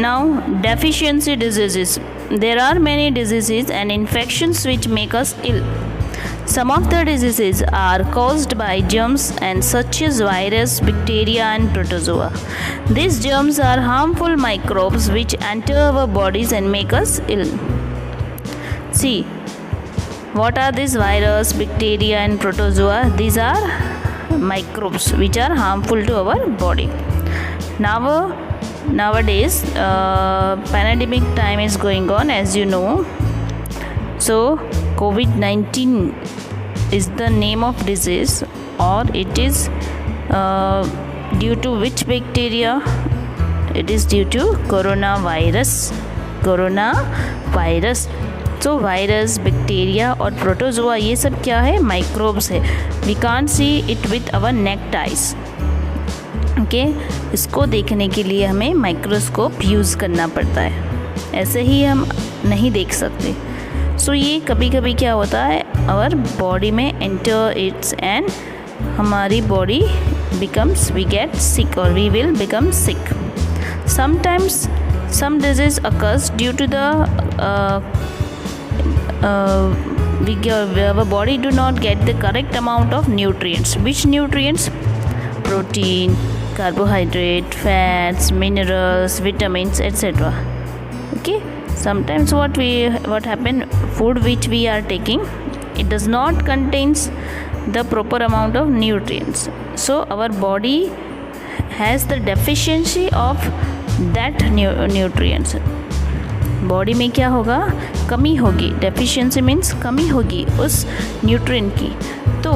Now, deficiency diseases. There are many diseases and infections which make us ill. Some of the diseases are caused by germs and such as virus, bacteria and protozoa. These germs are harmful microbes which enter our bodies and make us ill. See, what are these virus, bacteria and protozoa? These are microbes which are harmful to our body. Nowadays, pandemic time is going on, as you know. So, COVID-19 is the name of disease, or it is due to which bacteria? It is due to coronavirus. So virus, bacteria और protozoa ये सब क्या है? Microbes है. We can't see it with our naked eyes. Okay, इसको देखने के लिए हमें माइक्रोस्कोप यूज़ करना पड़ता है, ऐसे ही हम नहीं देख सकते. सो ये कभी कभी क्या होता है, आवर बॉडी में एंटर इट्स एंड हमारी body becomes, we get sick और we will become sick. Sometimes some disease occurs due to the our body do not get the correct amount of nutrients. Which nutrients? Protein, carbohydrate, fats, minerals, vitamins, etc. Okay, sometimes what happen, food which we are taking, it does not contains the proper amount of nutrients, so our body has the deficiency of that nutrients. Body में क्या होगा? कमी होगी. Deficiency means कमी होगी उस nutrient की, तो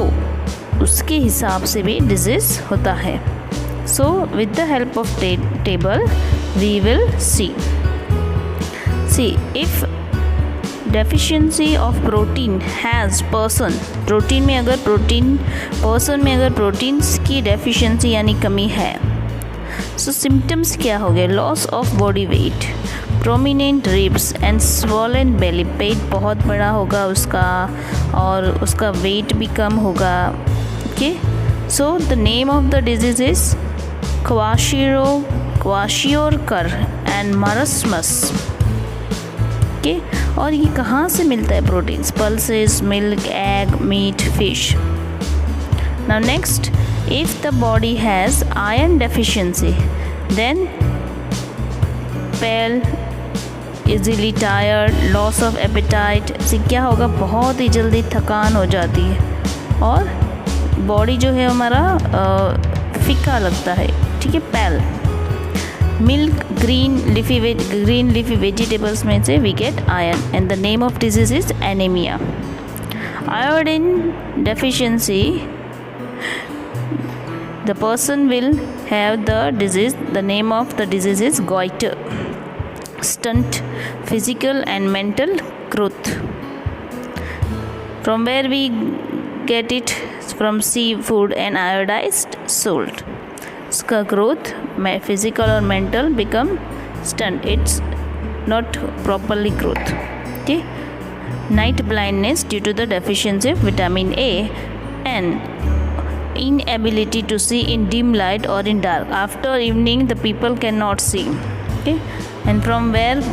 उसके हिसाब से भी डिजीज़ होता है. So with the help of table we will see if deficiency of protein has person. Protein में अगर प्रोटीन्स की डेफिशिएंसी यानी कमी है, सो सिम्टम्स क्या हो गए? Loss of body weight, prominent ribs and swollen belly. पेट बहुत बड़ा होगा उसका और उसका वेट भी कम होगा. Okay, so the name of the disease is kwashiorkor and marasmus. Okay, और ये कहाँ से मिलता है? Proteins, pulses, milk, egg, meat, fish. Now next, if the body has iron deficiency, then pale, easily tired, loss of appetite. से क्या होगा? बहुत ही जल्दी थकान हो जाती है और बॉडी जो है हमारा फीका लगता है. ठीक है, pale. Milk, green leafy vegetables में से we get iron and the name of disease is anaemia. Iodine deficiency, the person will have the disease. The name of the disease is goiter. Stunt physical and mental growth. From where we get it? From seafood and iodized salt. उसका growth, physical or mental, become stunt. It's not properly growth. Okay. Night blindness due to the deficiency of vitamin A and inability to see in dim light or in dark. After evening the people cannot see. Okay, and from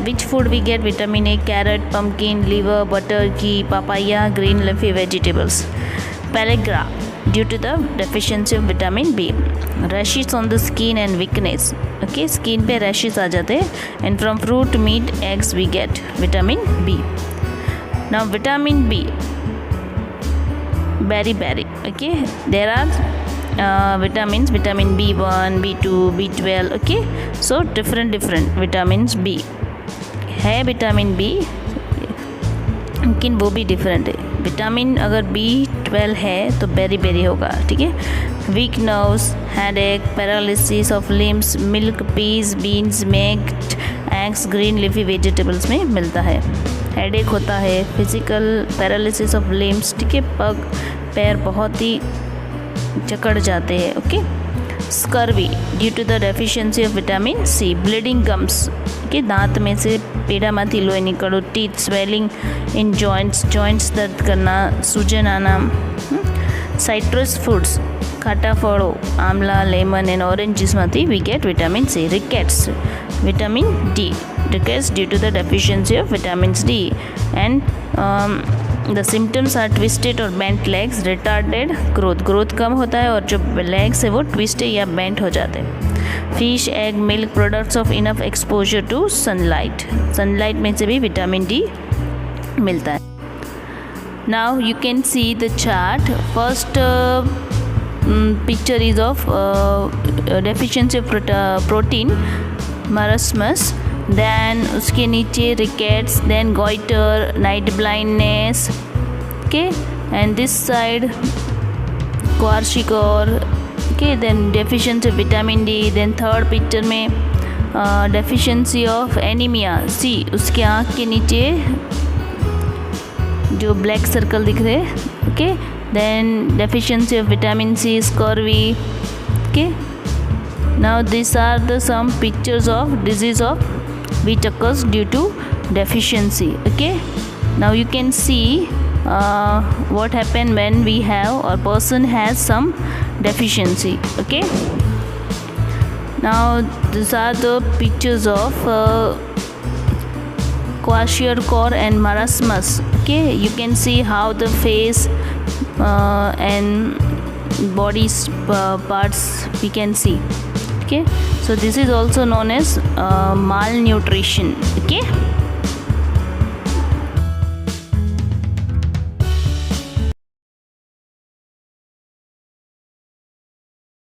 which food we get vitamin A? Carrot, pumpkin, liver, butter, ghee, papaya, green leafy vegetables. Pellagra due to the deficiency of vitamin B. Rashes on the skin and weakness. Okay, skin पे rashes आ जाते हैं. And from fruit, meat, eggs we get vitamin B. Now vitamin B, berry. Okay, there are vitamins, vitamin B1, B2, B12. Okay, so different vitamins B है. Vitamin B लेकिन वो भी different है. Vitamin अगर B12 है तो berry होगा. ठीक है. Weak nerves, headache, paralysis of limbs, milk, peas, beans, maked eggs, green leafy vegetables में मिलता है. हेडेक होता है, फिजिकल पैरालिसिस ऑफ लिम्स. ठीक है, पग पैर बहुत ही जकड़ जाते हैं. Okay. Scurvy due to the deficiency of vitamin C. Bleeding gums के दांत में से पेड़ाમાંથી લોહી નીકળવું. टीथ स्वेलिंग इन जॉइंट्स दर्द करना, सूजन आना. साइट्रस फूड्स, ખાટા ફળો, આમલા, લેમન એન્ડ ઓરેન્જીસમાંથી we get vitamin C. Rickets, vitamin D, because due to the deficiency of vitamins D. And the symptoms are twisted और bent legs, retarded growth कम होता है और जो legs है वो twisted या bent हो जाते हैं. Fish, egg, milk products of enough exposure to sunlight में से भी विटामिन डी मिलता है. Now you can see the chart. First picture is of deficiency of protein, marasmus. Then उसके नीचे rickets, then goiter, night blindness. Okay, and this side kwashiorkor. Okay, then deficiency of vitamin D. Then third picture में deficiency of anemia. See, उसके आँख के नीचे जो black circle दिख रहे. Okay, then deficiency of vitamin C, scurvy. Okay, now these are the some pictures of disease of which occurs due to deficiency. Okay, now you can see what happen when we have or person has some deficiency. Okay, now these are the pictures of kwashiorkor and marasmus. Okay, you can see how the face and body's parts we can see. Okay, so this is also known as malnutrition. Okay.